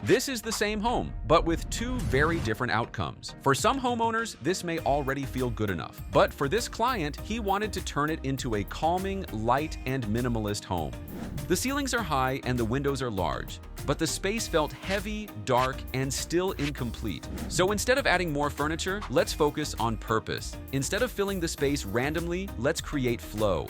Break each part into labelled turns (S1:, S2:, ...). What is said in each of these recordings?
S1: This is the same home, but with two very different outcomes. For some homeowners, this may already feel good enough, but for this client, he wanted to turn it into a calming, light, and minimalist home. The ceilings are high and the windows are large, but the space felt heavy, dark, and still incomplete. So instead of adding more furniture, let's focus on purpose. Instead of filling the space randomly, let's create flow.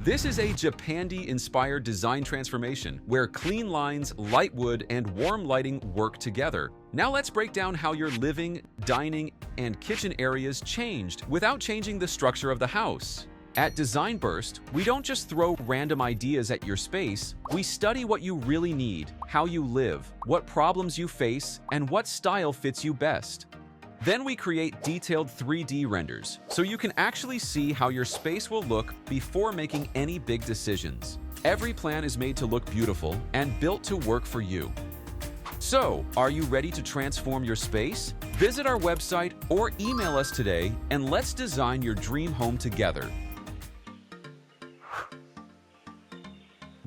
S1: This is a Japandi-inspired design transformation where clean lines, light wood, and warm lighting work together. Now let's break down how your living, dining, and kitchen areas changed without changing the structure of the house. At Design Burst, we don't just throw random ideas at your space, we study what you really need, how you live, what problems you face, and what style fits you best. Then we create detailed 3D renders, so you can actually see how your space will look before making any big decisions. Every plan is made to look beautiful and built to work for you. So, are you ready to transform your space? Visit our website or email us today and let's design your dream home together.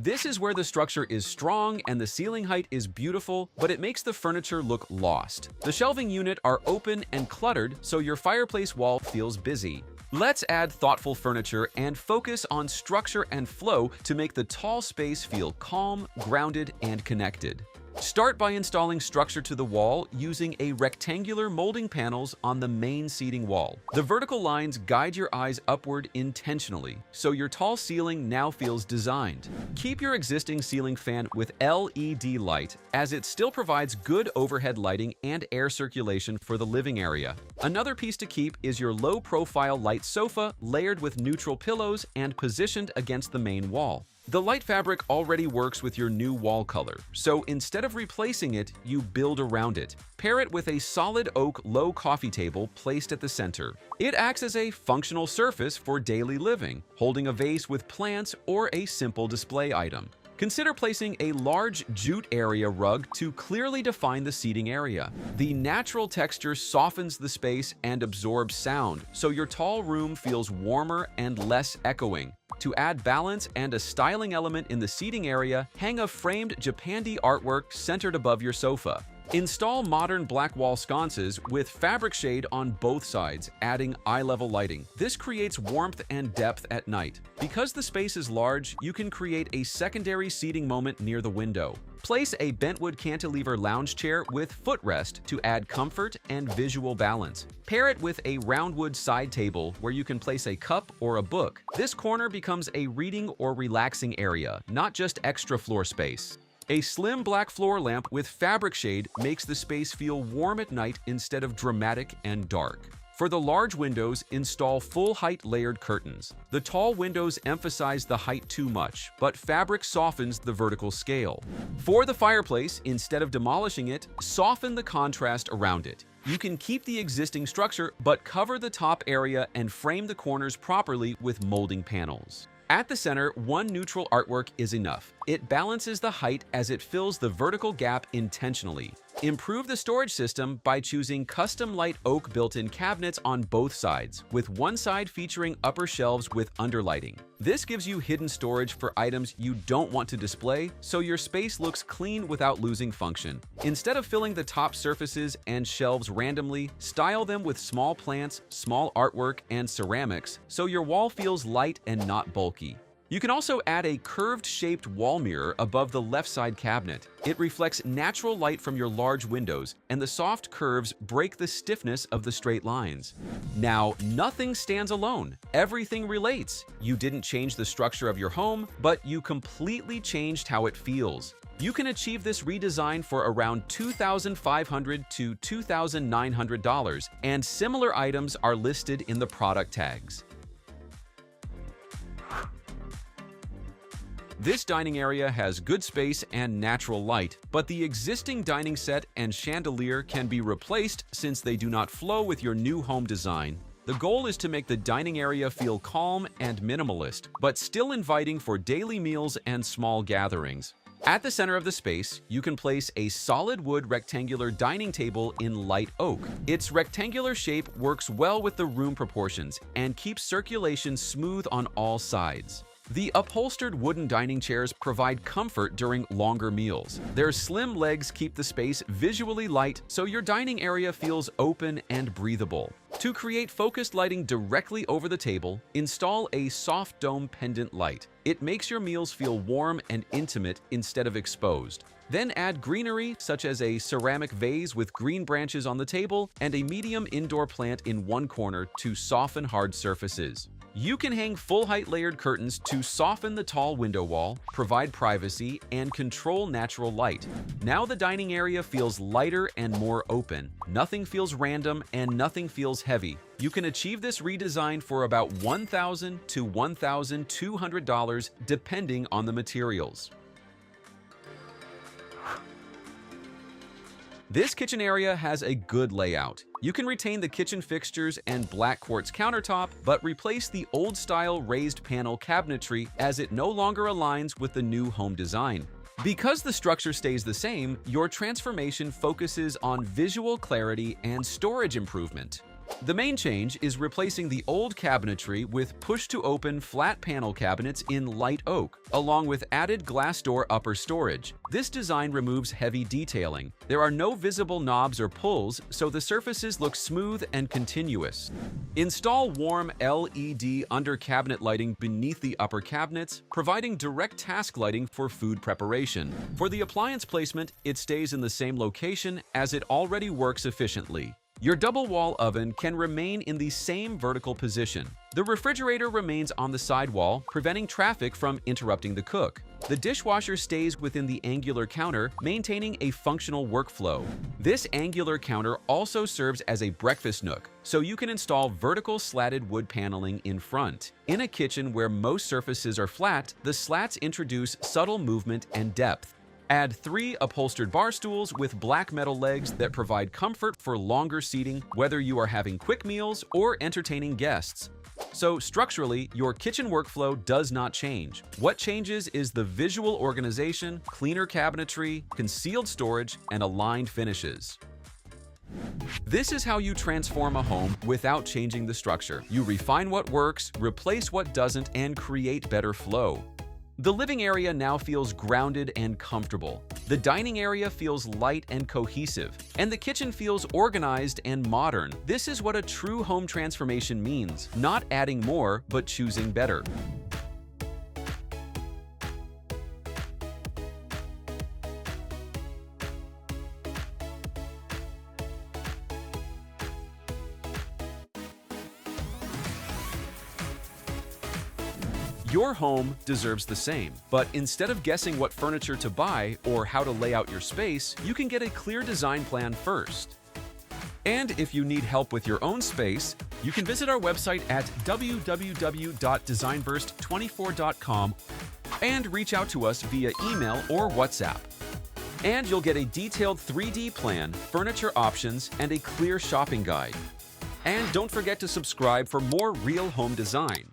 S1: This is where the structure is strong and the ceiling height is beautiful, but it makes the furniture look lost. The shelving unit are open and cluttered, so your fireplace wall feels busy. Let's add thoughtful furniture and focus on structure and flow to make the tall space feel calm, grounded, and connected. Start by installing structure to the wall using a rectangular molding panels on the main seating wall. The vertical lines guide your eyes upward intentionally, so your tall ceiling now feels designed. Keep your existing ceiling fan with LED light, as it still provides good overhead lighting and air circulation for the living area. Another piece to keep is your low-profile light sofa layered with neutral pillows and positioned against the main wall. The light fabric already works with your new wall color, so instead of replacing it, you build around it. Pair it with a solid oak low coffee table placed at the center. It acts as a functional surface for daily living, holding a vase with plants or a simple display item. Consider placing a large jute area rug to clearly define the seating area. The natural texture softens the space and absorbs sound, so your tall room feels warmer and less echoing. To add balance and a styling element in the seating area, hang a framed Japandi artwork centered above your sofa. Install modern black wall sconces with fabric shade on both sides, adding eye-level lighting. This creates warmth and depth at night. Because the space is large, you can create a secondary seating moment near the window. Place a bentwood cantilever lounge chair with footrest to add comfort and visual balance. Pair it with a roundwood side table where you can place a cup or a book. This corner becomes a reading or relaxing area, not just extra floor space. A slim black floor lamp with fabric shade makes the space feel warm at night instead of dramatic and dark. For the large windows, install full-height layered curtains. The tall windows emphasize the height too much, but fabric softens the vertical scale. For the fireplace, instead of demolishing it, soften the contrast around it. You can keep the existing structure, but cover the top area and frame the corners properly with molding panels. At the center, one neutral artwork is enough. It balances the height as it fills the vertical gap intentionally. Improve the storage system by choosing custom light oak built-in cabinets on both sides, with one side featuring upper shelves with underlighting. This gives you hidden storage for items you don't want to display, so your space looks clean without losing function. Instead of filling the top surfaces and shelves randomly, style them with small plants, small artwork, and ceramics, so your wall feels light and not bulky. You can also add a curved-shaped wall mirror above the left side cabinet. It reflects natural light from your large windows, and the soft curves break the stiffness of the straight lines. Now, nothing stands alone. Everything relates. You didn't change the structure of your home, but you completely changed how it feels. You can achieve this redesign for around $2,500 to $2,900, and similar items are listed in the product tags. This dining area has good space and natural light, but the existing dining set and chandelier can be replaced since they do not flow with your new home design. The goal is to make the dining area feel calm and minimalist, but still inviting for daily meals and small gatherings. At the center of the space, you can place a solid wood rectangular dining table in light oak. Its rectangular shape works well with the room proportions and keeps circulation smooth on all sides. The upholstered wooden dining chairs provide comfort during longer meals. Their slim legs keep the space visually light so your dining area feels open and breathable. To create focused lighting directly over the table, install a soft dome pendant light. It makes your meals feel warm and intimate instead of exposed. Then add greenery, such as a ceramic vase with green branches on the table and a medium indoor plant in one corner to soften hard surfaces. You can hang full-height layered curtains to soften the tall window wall, provide privacy, and control natural light. Now the dining area feels lighter and more open. Nothing feels random and nothing feels heavy. You can achieve this redesign for about $1,000 to $1,200 depending on the materials. This kitchen area has a good layout. You can retain the kitchen fixtures and black quartz countertop, but replace the old-style raised panel cabinetry as it no longer aligns with the new home design. Because the structure stays the same, your transformation focuses on visual clarity and storage improvement. The main change is replacing the old cabinetry with push-to-open flat panel cabinets in light oak, along with added glass door upper storage. This design removes heavy detailing. There are no visible knobs or pulls, so the surfaces look smooth and continuous. Install warm LED under cabinet lighting beneath the upper cabinets, providing direct task lighting for food preparation. For the appliance placement, it stays in the same location as it already works efficiently. Your double-wall oven can remain in the same vertical position. The refrigerator remains on the sidewall, preventing traffic from interrupting the cook. The dishwasher stays within the angular counter, maintaining a functional workflow. This angular counter also serves as a breakfast nook, so you can install vertical slatted wood paneling in front. In a kitchen where most surfaces are flat, the slats introduce subtle movement and depth. Add 3 upholstered bar stools with black metal legs that provide comfort for longer seating, whether you are having quick meals or entertaining guests. So structurally, your kitchen workflow does not change. What changes is the visual organization, cleaner cabinetry, concealed storage, and aligned finishes. This is how you transform a home without changing the structure. You refine what works, replace what doesn't, and create better flow. The living area now feels grounded and comfortable. The dining area feels light and cohesive, and the kitchen feels organized and modern. This is what a true home transformation means, not adding more, but choosing better. Your home deserves the same, but instead of guessing what furniture to buy or how to lay out your space, you can get a clear design plan first. And if you need help with your own space, you can visit our website at www.designburst24.com and reach out to us via email or WhatsApp. And you'll get a detailed 3D plan, furniture options, and a clear shopping guide. And don't forget to subscribe for more real home design.